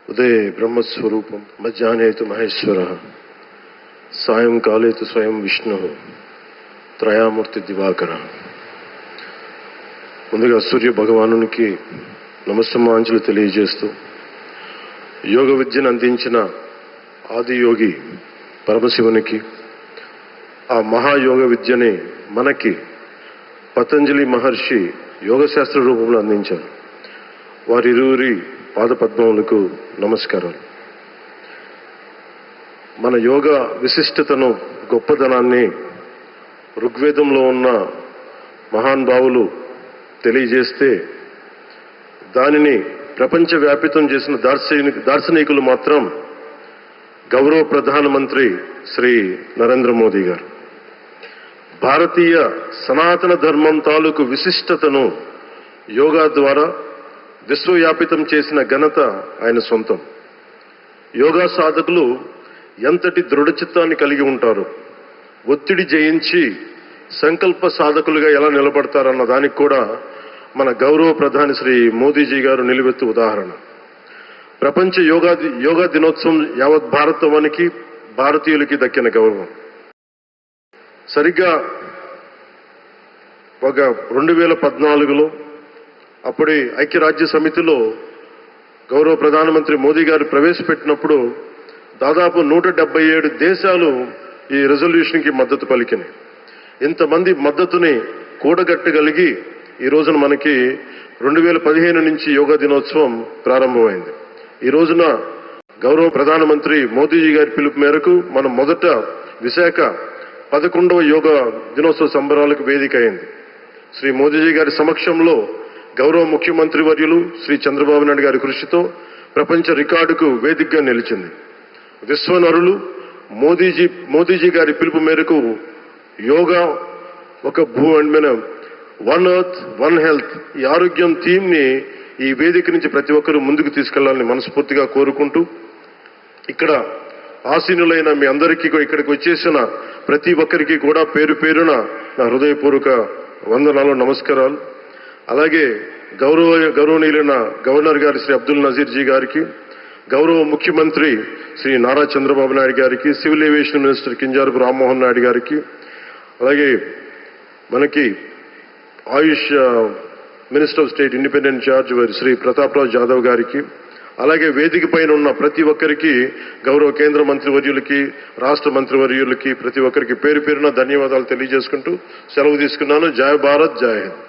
ఉదయ బ్రహ్మస్వరూపం మధ్యాహ్నేతు మహేశ్వర సాయంకాలేతు స్వయం విష్ణు త్రయామూర్తి దివాకర. ముందుగా సూర్య భగవానునికి నమస్సమాంజలు తెలియజేస్తూ యోగ విద్యను అందించిన ఆదియోగి పరమశివునికి, ఆ మహాయోగ విద్యని మనకి పతంజలి మహర్షి యోగశాస్త్ర రూపంలో అందించారు. వారిరువురి పాదపద్మములకు నమస్కారాలు. మన యోగ విశిష్టతను, గొప్పదనాన్ని ఋగ్వేదంలో ఉన్న మహానుభావులు తెలియజేస్తే దానిని ప్రపంచవ్యాపితం చేసిన దార్శనికులు మాత్రం గౌరవ ప్రధానమంత్రి శ్రీ నరేంద్ర మోదీ గారు. భారతీయ సనాతన ధర్మం తాలూకు విశిష్టతను యోగా ద్వారా విశ్వవ్యాపితం చేసిన ఘనత ఆయన సొంతం. యోగా సాధకులు ఎంతటి దృఢచిత్తాన్ని కలిగి ఉంటారు, ఒత్తిడి జయించి సంకల్ప సాధకులుగా ఎలా నిలబడతారన్న దానికి కూడా మన గౌరవ ప్రధాని శ్రీ మోదీజీ గారు నిలువెత్తు ఉదాహరణ. ప్రపంచ యోగా దినోత్సవం యావత్ భారతవానికి, భారతీయులకి దక్కిన గౌరవం. సరిగ్గా ఒక 2014లో అప్పుడే ఐక్యరాజ్య సమితిలో గౌరవ ప్రధానమంత్రి మోదీ గారు ప్రవేశపెట్టినప్పుడు దాదాపు 177 దేశాలు ఈ రెజల్యూషన్కి మద్దతు పలికినాయి. ఇంతమంది మద్దతుని కూడగట్టగలిగి ఈ రోజున మనకి 2015 నుంచి యోగా దినోత్సవం ప్రారంభమైంది. ఈ రోజున గౌరవ ప్రధానమంత్రి మోదీజీ గారి పిలుపు మేరకు మనం మొదట విశాఖ 11వ యోగా దినోత్సవ సంబరాలకు వేదిక అయింది. శ్రీ మోదీజీ గారి సమక్షంలో గౌరవ ముఖ్యమంత్రి వర్యులు శ్రీ చంద్రబాబు నాయుడు గారి కృషితో ప్రపంచ రికార్డుకు వేదికగా నిలిచింది. విశ్వనరులు మోదీజీ గారి పిలుపు మేరకు యోగా ఒక వన్ ఎర్త్ వన్ హెల్త్, ఈ ఆరోగ్యం థీమ్ని ఈ వేదిక నుంచి ప్రతి ఒక్కరూ ముందుకు తీసుకెళ్లాలని మనస్ఫూర్తిగా కోరుకుంటూ, ఇక్కడ ఆసీనులైన మీ అందరికీ, ఇక్కడికి వచ్చేసిన ప్రతి ఒక్కరికి కూడా పేరు పేరున నా హృదయపూర్వక వందనాలు, నమస్కారాలు. అలాగే గౌరవనీయులైన గవర్నర్ గారి శ్రీ అబ్దుల్ నజీర్ జీ గారికి, గౌరవ ముఖ్యమంత్రి శ్రీ నారా చంద్రబాబు నాయుడు గారికి, civil aviation minister Kinjarapu Rammohan Naidu గారికి, అలాగే మనకి AYUSH minister of state independent charge Shri Prataprao Jadhav గారికి, అలాగే వేదిక పైన ఉన్న ప్రతి ఒక్కరికి, గౌరవ కేంద్ర మంత్రివర్యులకి, రాష్ట్ర మంత్రివర్యులకి, ప్రతి ఒక్కరికి పేరు పేరున ధన్యవాదాలు తెలియజేసుకుంటూ సెలవు తీసుకున్నాను. జై భారత్, జై హింద్.